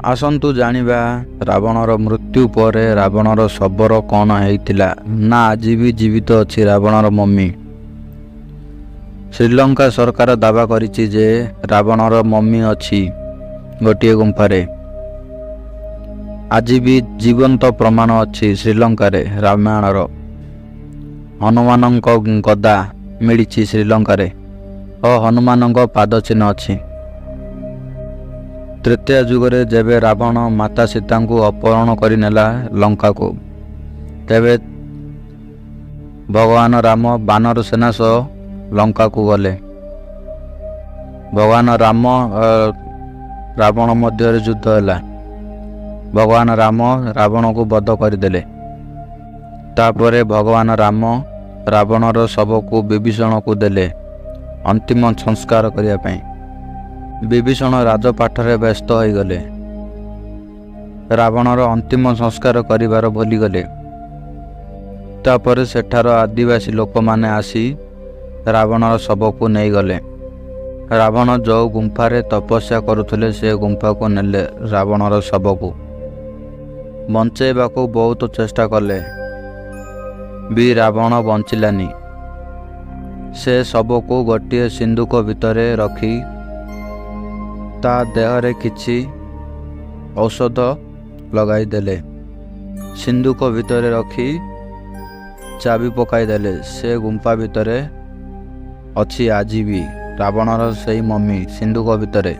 ଆସନ୍ତୁ ଜାଣିବା ରାବଣର ମୃତ୍ୟୁ ପରେ ରାବଣର ଶବର କ'ଣ ହେଇଥିଲା। ନା ଆଜି ବି ଜୀବିତ ଅଛି ରାବଣର ମମି। ଶ୍ରୀଲଙ୍କା ସରକାର ଦାବା କରିଛି ଯେ ରାବଣର ମମି ଅଛି ଗୋଟିଏ ଗୁମ୍ଫାରେ। ଆଜି ବି ଜୀବନ୍ତ ପ୍ରମାଣ ଅଛି ଶ୍ରୀଲଙ୍କାରେ ରାମାୟଣର। ହନୁମାନଙ୍କ ଗଦା ମିଳିଛି ଶ୍ରୀଲଙ୍କାରେ ଓ ହନୁମାନଙ୍କ ପାଦ ଚିହ୍ନ ଅଛି। ତ୍ରେତୟା ଯୁଗରେ ଯେବେ ରାବଣ ମାତା ସୀତାଙ୍କୁ ଅପହରଣ କରିନେଲା ଲଙ୍କାକୁ, ତେବେ ଭଗବାନ ରାମ ବାନର ସେନା ସହ ଲଙ୍କାକୁ ଗଲେ। ଭଗବାନ ରାମ ରାବଣ ମଧ୍ୟରେ ଯୁଦ୍ଧ ହେଲା। ଭଗବାନ ରାମ ରାବଣକୁ ବଧ କରିଦେଲେ। ତାପରେ ଭଗବାନ ରାମ ରାବଣର ଶବକୁ ବିଭୀଷଣକୁ ଦେଲେ ଅନ୍ତିମ ସଂସ୍କାର କରିବା ପାଇଁ। ବିଭୀଷଣ ରାଜପାଠରେ ବ୍ୟସ୍ତ ହୋଇଗଲେ। ରାବଣର ଅନ୍ତିମ ସଂସ୍କାର କରିବାର ଭୁଲିଗଲେ। ତାପରେ ସେଠାର ଆଦିବାସୀ ଲୋକମାନେ ଆସି ରାବଣର ଶବକୁ ନେଇଗଲେ। ରାବଣ ଯେଉଁ ଗୁମ୍ଫାରେ ତପସ୍ୟା କରୁଥିଲେ ସେ ଗୁମ୍ଫାକୁ ନେଲେ ରାବଣର ଶବକୁ। ବଞ୍ଚେଇବାକୁ ବହୁତ ଚେଷ୍ଟା କଲେ ବି ରାବଣ ବଞ୍ଚିଲାନି। ସେ ଶବକୁ ଗୋଟିଏ ସିନ୍ଦୁକ ଭିତରେ ରଖି ତା ଦେହରେ କିଛି ଔଷଧ ଲଗାଇଦେଲେ। ସିନ୍ଦୁକ ଭିତରେ ରଖି ଚାବି ପକାଇଦେଲେ। ସେ ଗୁମ୍ଫା ଭିତରେ ଅଛି ଆଜି ବି ରାବଣର ସେଇ ମମି ସିନ୍ଦୁକ ଭିତରେ।